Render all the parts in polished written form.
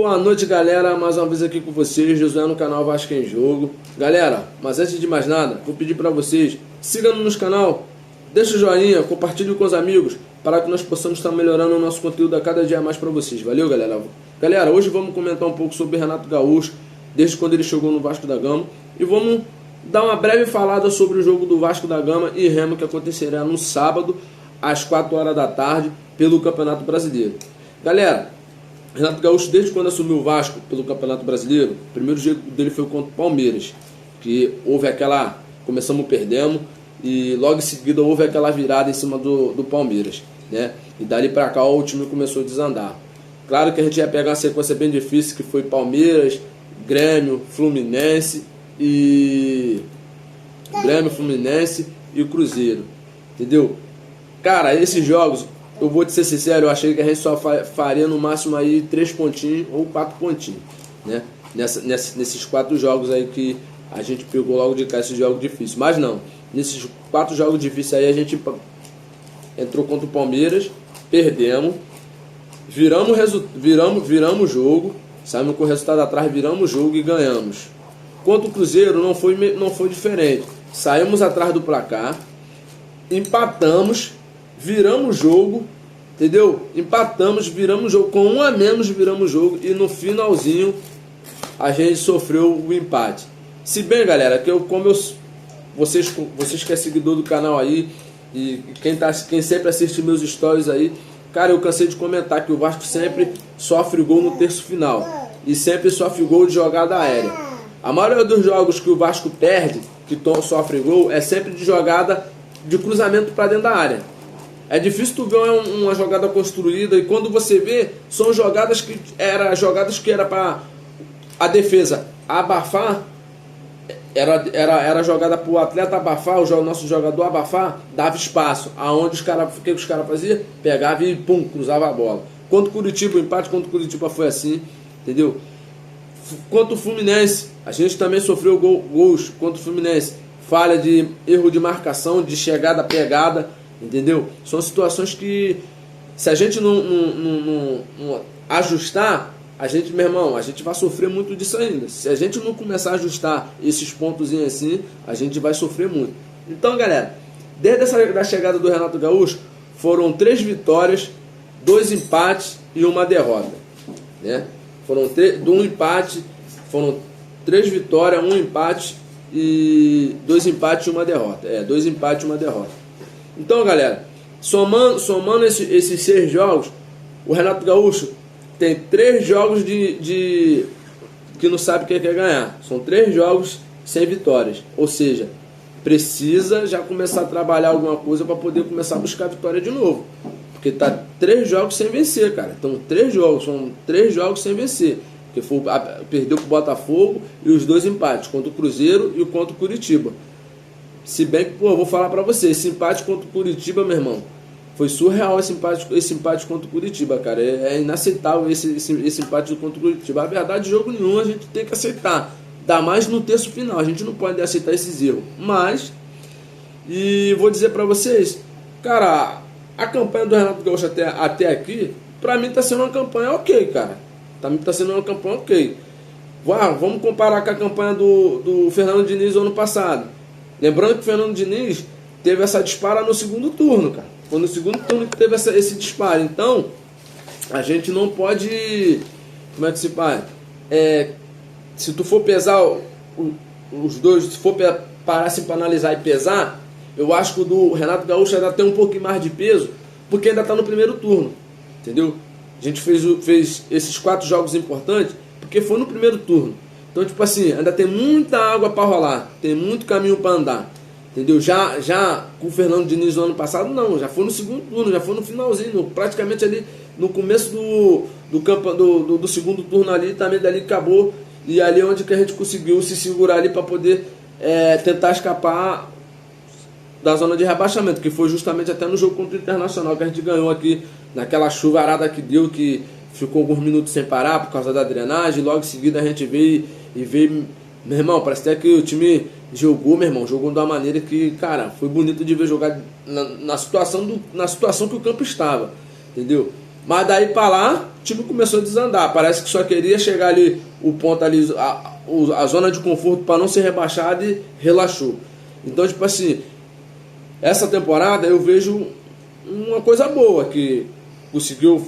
Boa noite, galera, mais uma vez aqui com vocês, Josué no canal Vasco em Jogo. Galera, mas antes de mais nada, vou pedir para vocês, sigam-nos no canal, deixa o joinha, compartilhe com os amigos, para que nós possamos estar melhorando o nosso conteúdo a cada dia mais para vocês. Valeu, galera? Galera, hoje vamos comentar um pouco sobre Renato Gaúcho, desde quando ele chegou no Vasco da Gama, e vamos dar uma breve falada sobre o jogo do Vasco da Gama e Remo, que acontecerá no sábado, às 4 horas da tarde, pelo Campeonato Brasileiro. Galera, Renato Gaúcho, desde quando assumiu o Vasco pelo Campeonato Brasileiro, o primeiro jogo dele foi contra o Palmeiras, que houve aquela... começamos perdendo, e logo em seguida houve aquela virada em cima do Palmeiras, né? E dali pra cá o time começou a desandar. Claro que a gente ia pegar uma sequência bem difícil, que foi Palmeiras, Grêmio, Fluminense e Cruzeiro, entendeu? Cara, esses jogos, eu vou te ser sincero, eu achei que a gente só faria no máximo aí 3 pontinhos ou 4 pontinhos, né? Nesses 4 jogos aí que a gente pegou logo de cá, esses jogos difíceis. Mas não, nesses 4 jogos difíceis aí a gente entrou contra o Palmeiras, perdemos, viramos o jogo, saímos com o resultado atrás, viramos o jogo e ganhamos. Contra o Cruzeiro não foi diferente, saímos atrás do placar, empatamos, viramos o jogo, entendeu? Empatamos, viramos o jogo, com 1 a menos viramos o jogo e no finalzinho a gente sofreu o empate. Se bem, galera, que vocês que é seguidor do canal aí e quem sempre assiste meus stories aí, cara, eu cansei de comentar que o Vasco sempre sofre gol no terço final e sempre sofre gol de jogada aérea. A maioria dos jogos que o Vasco perde, que sofre gol, é sempre de jogada de cruzamento para dentro da área. É difícil tu ver uma jogada construída, e quando você vê, são jogadas que era para a defesa abafar, era jogada para o atleta abafar, o nosso jogador abafar, dava espaço. Aonde o que os caras faziam? Pegava e pum, cruzava a bola. Contra o Curitiba, o empate contra o Curitiba foi assim, entendeu? Contra o Fluminense, a gente também sofreu gols contra o Fluminense. Falha de erro de marcação, de chegada, pegada, entendeu? São situações que, se a gente não ajustar, a gente, meu irmão, a gente vai sofrer muito disso ainda. Se a gente não começar a ajustar esses pontozinhos assim, a gente vai sofrer muito. Então, galera, desde a chegada do Renato Gaúcho, foram 3 vitórias, 2 empates e 1 derrota, né? Foram 3 vitórias, 1 empate e 2 empates e 1 derrota. 2 empates e 1 derrota. Então, galera, somando esses 6 jogos, o Renato Gaúcho tem 3 jogos que não sabe quem quer ganhar. São 3 jogos sem vitórias. Ou seja, precisa já começar a trabalhar alguma coisa para poder começar a buscar a vitória de novo. Porque tá 3 jogos sem vencer, cara. Então são 3 jogos sem vencer. Porque perdeu pro Botafogo e os 2 empates, contra o Cruzeiro e contra o Curitiba. Se bem que, eu vou falar pra você, esse empate contra o Curitiba, meu irmão, foi surreal esse empate contra o Curitiba, cara. É inaceitável esse empate contra o Curitiba. A verdade, jogo nenhum a gente tem que aceitar. Dá mais no terço final, a gente não pode aceitar esses erros. Mas, e vou dizer pra vocês, cara, a campanha do Renato Gaúcho até aqui, pra mim tá sendo uma campanha ok, cara. Pra mim tá sendo uma campanha ok. Vamos comparar com a campanha do Fernando Diniz no ano passado. Lembrando que o Fernando Diniz teve essa dispara no segundo turno, cara. Foi no segundo turno que teve esse disparo. Então, a gente não pode... Como é que se faz? Se tu for pesar os dois, se for parar assim para analisar e pesar, eu acho que o do Renato Gaúcho ainda tem um pouquinho mais de peso, porque ainda está no primeiro turno, entendeu? A gente fez esses 4 jogos importantes, porque foi no primeiro turno. Então, tipo assim, ainda tem muita água para rolar, tem muito caminho para andar, entendeu? Já com o Fernando Diniz no ano passado, não, já foi no segundo turno, já foi no finalzinho, praticamente ali no começo do segundo turno ali, também dali acabou, e ali é onde que a gente conseguiu se segurar ali para poder tentar escapar da zona de rebaixamento, que foi justamente até no jogo contra o Internacional, que a gente ganhou aqui, naquela chuvarada que deu, que ficou alguns minutos sem parar por causa da drenagem. Logo em seguida a gente veio, meu irmão, parece até que o time jogou, meu irmão, jogou de uma maneira que, cara, foi bonito de ver jogar na situação que o campo estava, entendeu? Mas daí pra lá, o time começou a desandar. Parece que só queria chegar ali, o ponto ali, a zona de conforto para não ser rebaixado e relaxou. Então, tipo assim, essa temporada eu vejo uma coisa boa, que conseguiu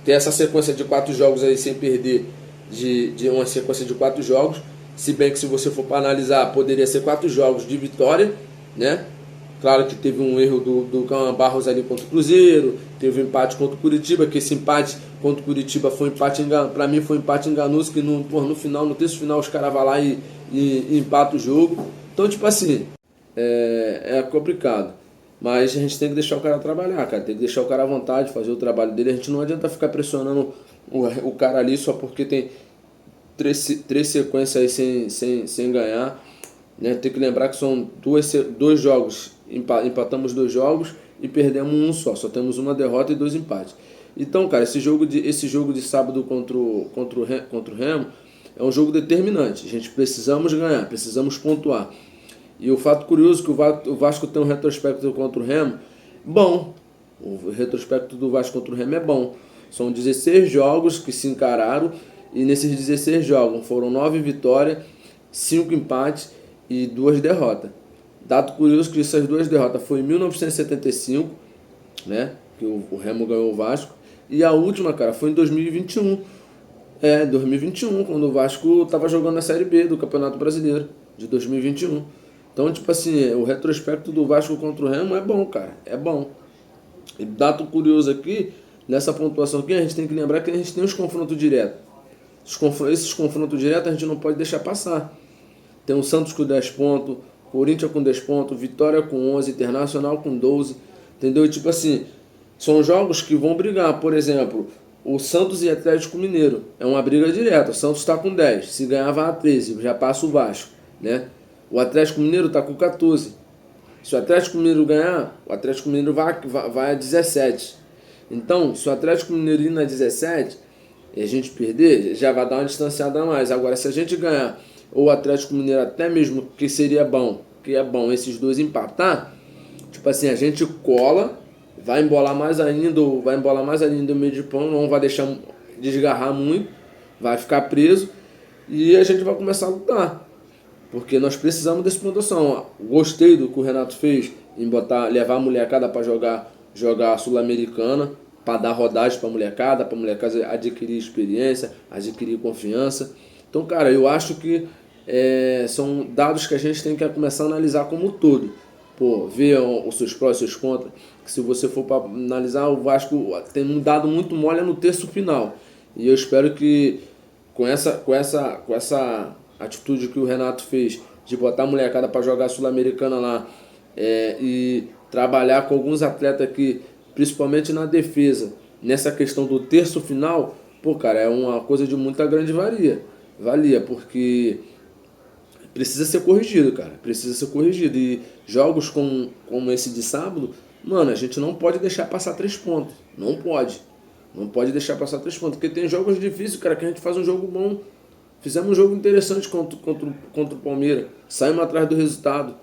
ter essa sequência de 4 jogos aí sem perder, de uma sequência de 4 jogos. Se bem que se você for para analisar, poderia ser 4 jogos de vitória, né? Claro que teve um erro do Cauã Barros ali contra o Cruzeiro, teve um empate contra o Curitiba, que esse empate contra o Curitiba foi um empate para mim foi um empate enganoso, que no final, no terço final, os caras vão lá e empatam o jogo. Então, tipo assim, é complicado. Mas a gente tem que deixar o cara trabalhar, cara. Tem que deixar o cara à vontade, fazer o trabalho dele. A gente não adianta ficar pressionando o cara ali só porque tem três sequências aí sem ganhar. Né? Tem que lembrar que são dois jogos, empatamos 2 jogos e perdemos um só temos uma derrota e 2 empates. Então, cara, esse jogo de sábado contra o Remo é um jogo determinante. A gente precisamos ganhar, precisamos pontuar. E o fato curioso é que o Vasco tem um retrospecto contra o Remo bom. O retrospecto do Vasco contra o Remo é bom. São 16 jogos que se encararam e nesses 16 jogos foram 9 vitórias, 5 empates e 2 derrotas. Dado curioso que essas 2 derrotas foi em 1975, né, que o Remo ganhou o Vasco, e a última, cara, foi em 2021. 2021, quando o Vasco estava jogando a Série B do Campeonato Brasileiro de 2021. Então, tipo assim, o retrospecto do Vasco contra o Remo é bom, cara, é bom. E dado curioso aqui, nessa pontuação aqui, a gente tem que lembrar que a gente tem os confrontos diretos. Esses confrontos diretos a gente não pode deixar passar. Tem o Santos com 10 pontos, Corinthians com 10 pontos, Vitória com 11, Internacional com 12, entendeu? E tipo assim, são jogos que vão brigar. Por exemplo, o Santos e Atlético Mineiro é uma briga direta. O Santos está com 10, se ganhar vai a 13, já passa o Vasco, né? O Atlético Mineiro está com 14. Se o Atlético Mineiro ganhar, o Atlético Mineiro vai a 17. Então, se o Atlético Mineiro ir na 17 e a gente perder, já vai dar uma distanciada a mais. Agora, se a gente ganhar, ou o Atlético Mineiro até mesmo, que seria bom, que é bom esses dois empatar, tipo assim, a gente cola, vai embolar mais ainda o meio de pão, não vai deixar desgarrar muito, vai ficar preso e a gente vai começar a lutar. Porque nós precisamos dessa pontuação. Gostei do que o Renato fez em levar a molecada para jogar a Sul-Americana, para dar rodagem para a molecada adquirir experiência, adquirir confiança. Então, cara, eu acho que são dados que a gente tem que começar a analisar como um todo. Pô, ver os seus prós e seus contras. Que se você for para analisar, o Vasco tem um dado muito mole no terço final. E eu espero que com essa atitude que o Renato fez de botar a molecada para jogar a Sul-Americana lá e trabalhar com alguns atletas que, principalmente na defesa, nessa questão do terço final, pô, cara, é uma coisa de muita grande valia, porque precisa ser corrigido, cara, precisa ser corrigido. E jogos como esse de sábado, mano, a gente não pode deixar passar 3 pontos, não pode deixar passar 3 pontos, porque tem jogos difíceis, cara, que a gente faz um jogo bom. Fizemos um jogo interessante contra o Palmeiras. Saímos atrás do resultado.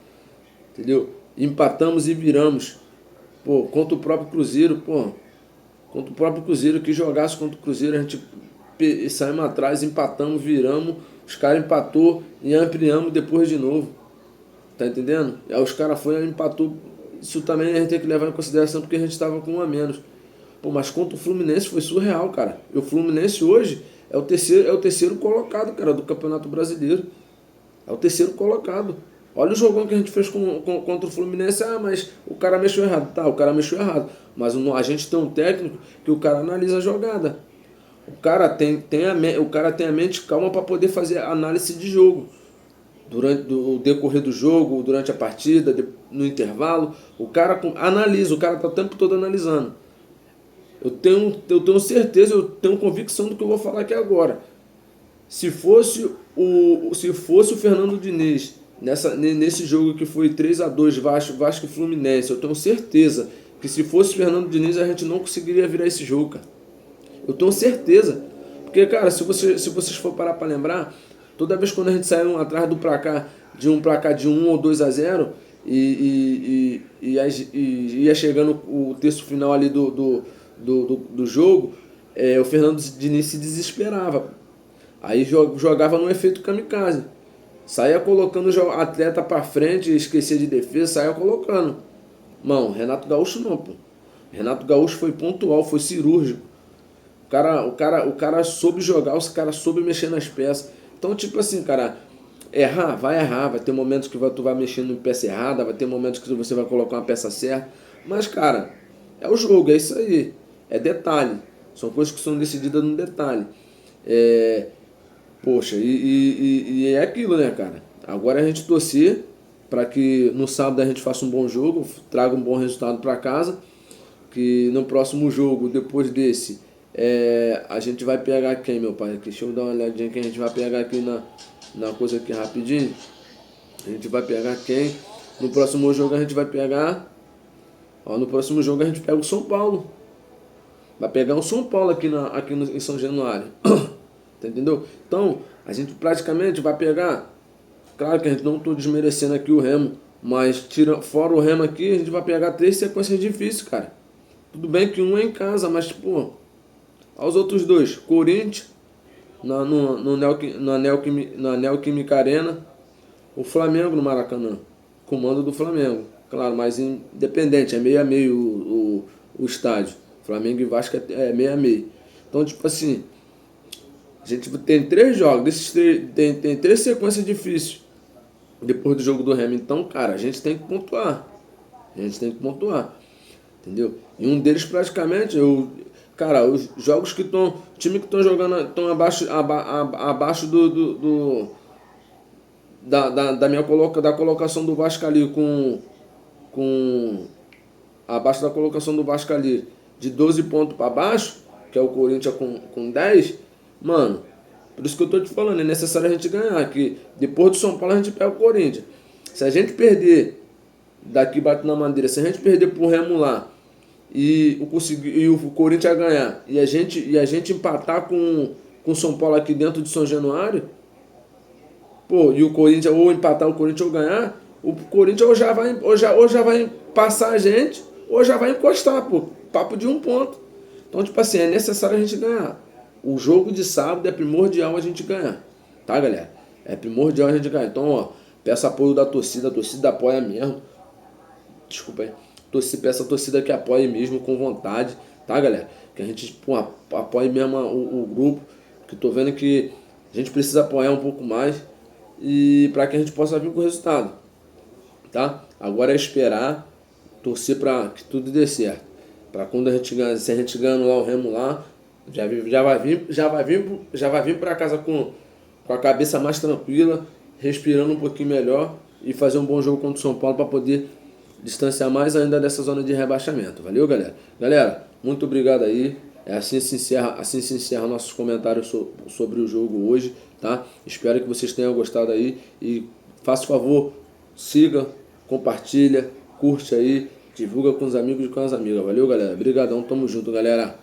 Entendeu? Empatamos e viramos. Pô, contra o próprio Cruzeiro, contra o próprio Cruzeiro, que jogasse contra o Cruzeiro, a gente saímos atrás, empatamos, viramos. Os caras empatou e ampliamos depois de novo. Tá entendendo? Aí os caras foram e empatou. Isso também a gente tem que levar em consideração porque a gente estava com 1 a menos. Pô, mas contra o Fluminense foi surreal, cara. E o Fluminense hoje é o terceiro colocado, cara, do Campeonato Brasileiro. É o terceiro colocado. Olha o jogão que a gente fez contra o Fluminense. Ah, mas o cara mexeu errado. Tá, o cara mexeu errado. Mas a gente tem um técnico que o cara analisa a jogada. O cara tem a mente calma para poder fazer análise de jogo. Durante o decorrer do jogo, durante a partida, no intervalo. O cara analisa, o cara está o tempo todo analisando. Eu tenho certeza, eu tenho convicção do que eu vou falar aqui agora. Se fosse o Fernando Diniz nesse jogo que foi 3-2 Vasco e Fluminense, eu tenho certeza que se fosse o Fernando Diniz a gente não conseguiria virar esse jogo, cara. Eu tenho certeza. Porque, cara, se vocês for parar para lembrar, toda vez quando a gente saiu atrás do placar de 1 ou 2-0 e ia chegando o terço final ali do do jogo, o Fernando Diniz se desesperava. Aí jogava no efeito kamikaze. Saía colocando o atleta pra frente, esquecia de defesa, saía colocando. Mano, Renato Gaúcho não, pô. Renato Gaúcho foi pontual, foi cirúrgico. O cara soube jogar, o cara soube mexer nas peças. Então, tipo assim, cara, errar, vai ter momentos que tu vai mexendo em peça errada, vai ter momentos que você vai colocar uma peça certa. Mas, cara, é o jogo, é isso aí. É detalhe. São coisas que são decididas no detalhe. Poxa, e é aquilo, né, cara? Agora a gente torcer para que no sábado a gente faça um bom jogo, traga um bom resultado para casa, que no próximo jogo, depois desse, a gente vai pegar quem, meu pai? Deixa eu dar uma olhadinha que a gente vai pegar aqui na coisa aqui rapidinho. A gente vai pegar quem? No próximo jogo a gente vai pegar... Ó, no próximo jogo a gente pega o São Paulo. Vai pegar o São Paulo aqui em São Januário. Entendeu? Então, a gente praticamente vai pegar... Claro que a gente não estou desmerecendo aqui o Remo, mas fora o Remo aqui, a gente vai pegar 3 sequências difíceis, cara. Tudo bem que um é em casa, mas, pô... Aos outros 2, Corinthians, na Neoquímica Arena, o Flamengo no Maracanã, comando do Flamengo. Claro, mas independente, é meio a meio o estádio. Flamengo e Vasco é meio a meio. Então, tipo assim, a gente tem 3 jogos, desses 3, tem 3 sequências difíceis depois do jogo do Remo. Então, cara, a gente tem que pontuar. Entendeu? E um deles praticamente, cara, os jogos que estão... time que estão jogando estão abaixo da colocação do Vasco ali abaixo da colocação do Vasco ali de 12 pontos para baixo, que é o Corinthians com 10, mano, por isso que eu tô te falando, é necessário a gente ganhar, que depois do São Paulo a gente pega o Corinthians. Se a gente perder, daqui bate na madeira, se a gente perder pro Remo lá, e o Corinthians ganhar, e a gente empatar com o São Paulo aqui dentro de São Januário, pô, e o Corinthians, ou empatar o Corinthians ou ganhar, o Corinthians ou já vai passar a gente, ou já vai encostar, pô, papo de 1 ponto. Então, tipo assim, é necessário a gente ganhar. O jogo de sábado é primordial a gente ganhar, tá, galera? É primordial a gente ganhar. Então, ó, peço apoio da torcida, a torcida apoia mesmo. Desculpa aí. Peço a torcida que apoie mesmo com vontade, tá, galera? Que a gente, pô, apoie mesmo o grupo, que tô vendo que a gente precisa apoiar um pouco mais e para que a gente possa vir com o resultado, tá? Agora é esperar, torcer para que tudo dê certo. Para quando a gente ganhar, se a gente ganhar lá o Remo lá, já vai vir para casa com a cabeça mais tranquila, respirando um pouquinho melhor e fazer um bom jogo contra o São Paulo para poder distanciar mais ainda dessa zona de rebaixamento. Valeu, galera? Galera, muito obrigado aí. Assim se encerra nossos comentários sobre o jogo hoje, tá? Espero que vocês tenham gostado aí e faça o favor, siga, compartilha, curte aí, divulga com os amigos e com as amigas. Valeu, galera? Obrigadão, tamo junto, galera.